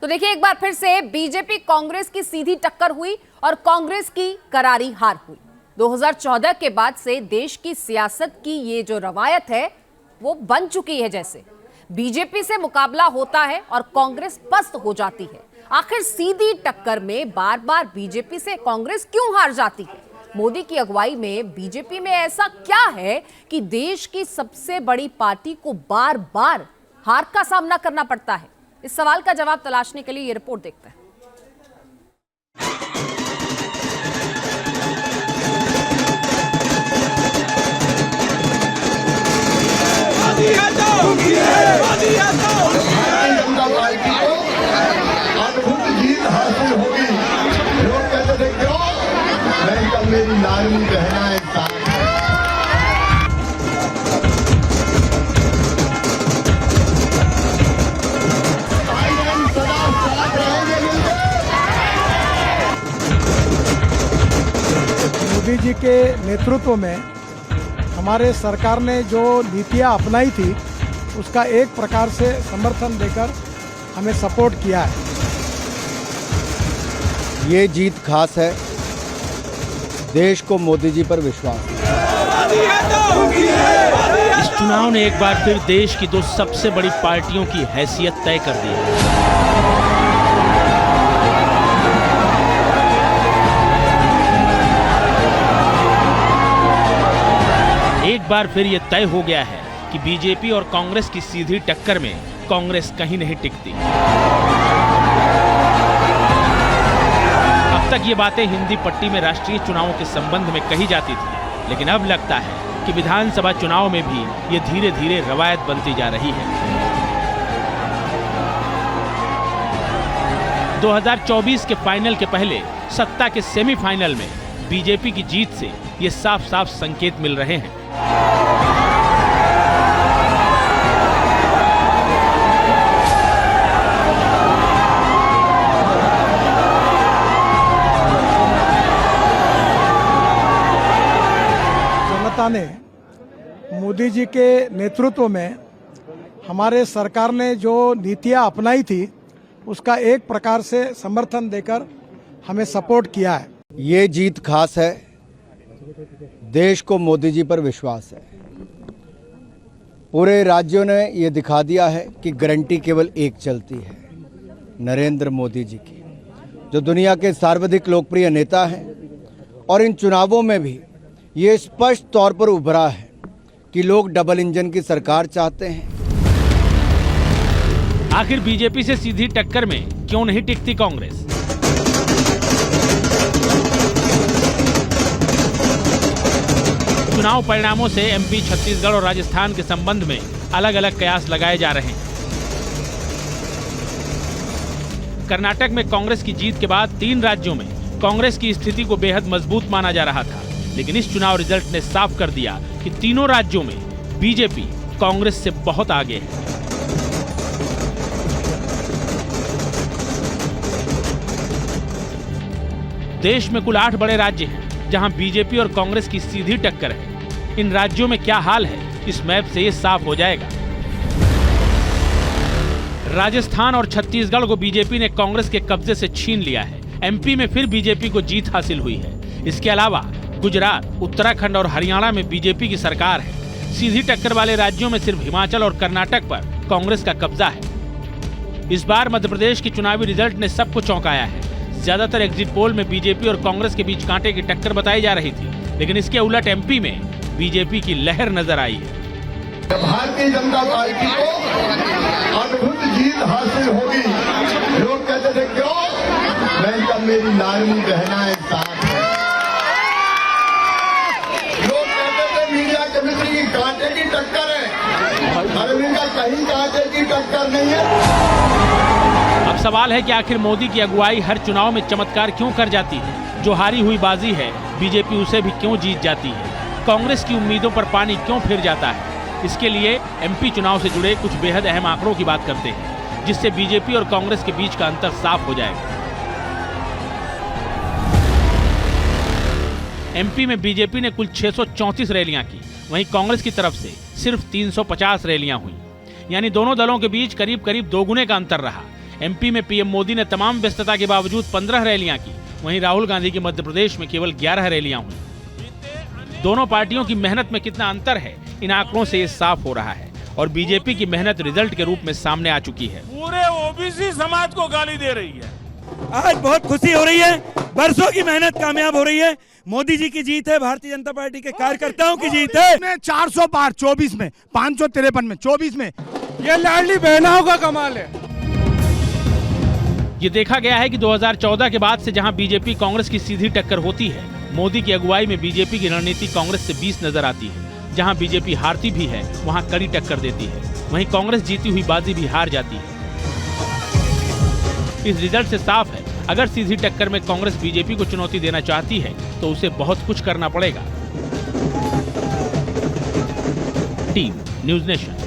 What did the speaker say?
तो देखिए, एक बार फिर से बीजेपी कांग्रेस की सीधी टक्कर हुई और कांग्रेस की करारी हार हुई। 2014 के बाद से देश की सियासत की ये जो रवायत है वो बन चुकी है। जैसे बीजेपी से मुकाबला होता है और कांग्रेस पस्त हो जाती है। आखिर सीधी टक्कर में बार बार बीजेपी से कांग्रेस क्यों हार जाती है? मोदी की अगुवाई में बीजेपी में ऐसा क्या है कि देश की सबसे बड़ी पार्टी को बार बार हार का सामना करना पड़ता है? इस सवाल का जवाब तलाशने के लिए ये रिपोर्ट देखते हैं। जनता पार्टी को अद्भुत जीत हासिल होगी। लोग कहते थे क्यों? मैं कब मेरी लाडली बहनाएं साथ सदा साथ रहेंगे मिलकर। मोदी जी के नेतृत्व में हमारे सरकार ने जो नीतियां अपनाई थी उसका एक प्रकार से समर्थन देकर हमें सपोर्ट किया है। ये जीत खास है। देश को मोदी जी पर विश्वास है। इस चुनाव ने एक बार फिर देश की दो सबसे बड़ी पार्टियों की हैसियत तय कर दी है। एक बार फिर ये तय हो गया है कि बीजेपी और कांग्रेस की सीधी टक्कर में कांग्रेस कहीं नहीं टिकती। अब तक ये बातें हिंदी पट्टी में राष्ट्रीय चुनावों के संबंध में कही जाती थी, लेकिन अब लगता है कि विधानसभा चुनाव में भी ये धीरे धीरे रवायत बनती जा रही है। 2024 के फाइनल के पहले सत्ता के सेमीफाइनल में बीजेपी की जीत से ये साफ साफ संकेत मिल रहे हैं। जनता ने मोदी जी के नेतृत्व में हमारे सरकार ने जो नीतियां अपनाई थी उसका एक प्रकार से समर्थन देकर हमें सपोर्ट किया है। ये जीत खास है। देश को मोदी जी पर विश्वास है। पूरे राज्यों ने ये दिखा दिया है कि गारंटी केवल एक चलती है, नरेंद्र मोदी जी की, जो दुनिया के सर्वाधिक लोकप्रिय नेता हैं। और इन चुनावों में भी ये स्पष्ट तौर पर उभरा है कि लोग डबल इंजन की सरकार चाहते हैं। आखिर बीजेपी से सीधी टक्कर में क्यों नहीं टिकती कांग्रेस? चुनाव परिणामों से एमपी, छत्तीसगढ़ और राजस्थान के संबंध में अलग अलग कयास लगाए जा रहे हैं। कर्नाटक में कांग्रेस की जीत के बाद 3 राज्यों में कांग्रेस की स्थिति को बेहद मजबूत माना जा रहा था, लेकिन इस चुनाव रिजल्ट ने साफ कर दिया कि तीनों राज्यों में बीजेपी कांग्रेस से बहुत आगे है। देश में कुल 8 बड़े राज्य हैं जहां बीजेपी और कांग्रेस की सीधी टक्कर है। इन राज्यों में क्या हाल है, इस मैप से ये साफ हो जाएगा। राजस्थान और छत्तीसगढ़ को बीजेपी ने कांग्रेस के कब्जे से छीन लिया है। एमपी में फिर बीजेपी को जीत हासिल हुई है। इसके अलावा गुजरात, उत्तराखंड और हरियाणा में बीजेपी की सरकार है। सीधी टक्कर वाले राज्यों में सिर्फ हिमाचल और कर्नाटक पर कांग्रेस का कब्जा है। इस बार मध्य प्रदेश की चुनावी रिजल्ट ने सबको चौंकाया है। ज्यादातर एग्जिट पोल में बीजेपी और कांग्रेस के बीच कांटे की टक्कर बताई जा रही थी, लेकिन इसके उलट एमपी में बीजेपी की लहर नजर आई है। भारतीय जनता पार्टी को अद्भुत जीत हासिल होगी। लोग कहते थे क्यों? मैं कब मेरी लाडली बहनाएं साथ हैं। लोग कहते थे मीडिया केमिस्ट्री की कांटे की टक्कर है। अरे मीडिया कहीं कांटे की टक्कर नहीं है। अब सवाल है कि आखिर मोदी की अगुवाई हर चुनाव में चमत्कार क्यों कर जाती है? जो हारी हुई बाजी है बीजेपी उसे भी क्यों जीत जाती है? कांग्रेस की उम्मीदों पर पानी क्यों फिर जाता है? इसके लिए एमपी चुनाव से जुड़े कुछ बेहद अहम आंकड़ों की बात करते हैं, जिससे बीजेपी और कांग्रेस के बीच का अंतर साफ हो जाएगा। एमपी में बीजेपी ने कुल 634 रैलियां की, वहीं कांग्रेस की तरफ से सिर्फ 350 रैलियां हुई। यानी दोनों दलों के बीच करीब करीब दोगुने का अंतर रहा। एमपी में पीएम मोदी ने तमाम व्यस्तता के बावजूद 15 रैलियां की, वहीं राहुल गांधी की मध्य प्रदेश में केवल 11 रैलियां हुई। दोनों पार्टियों की मेहनत में कितना अंतर है, इन आंकड़ों से ये साफ हो रहा है और बीजेपी की मेहनत रिजल्ट के रूप में सामने आ चुकी है। पूरे ओबीसी समाज को गाली दे रही है। आज बहुत खुशी हो रही है, बरसों की मेहनत कामयाब हो रही है। मोदी जी की जीत है, भारतीय जनता पार्टी के कार्यकर्ताओं की जीत है। 400 पार 24 में, 553 में, 24 में, ये लाडली बहनाओं का कमाल है। ये देखा गया है कि 2014 के बाद से जहां बीजेपी कांग्रेस की सीधी टक्कर होती है, मोदी की अगुवाई में बीजेपी की रणनीति कांग्रेस से 20 नजर आती है। जहां बीजेपी हारती भी है, वहां कड़ी टक्कर देती है, वहीं कांग्रेस जीती हुई बाजी भी हार जाती है। इस रिजल्ट से साफ है, अगर सीधी टक्कर में कांग्रेस बीजेपी को चुनौती देना चाहती है तो उसे बहुत कुछ करना पड़ेगा। Team news nation.